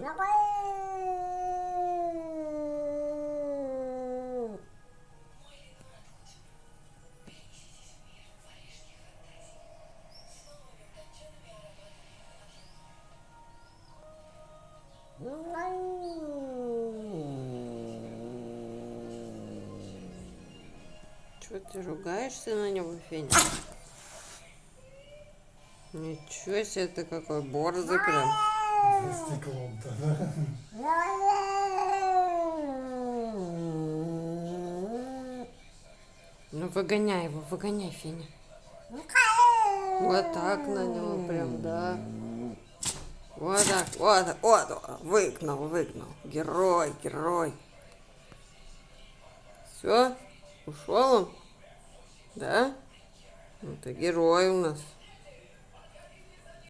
Чего ты ругаешься на него, Феня? Ничего себе, ты какой борзый прям. За стеклом-то, да? Ну выгоняй его, выгоняй, Феня. Вот так на него прям, да. Вот так, вот, выгнал. Герой, герой. Все, ушел он? Да? Ну ты герой у нас.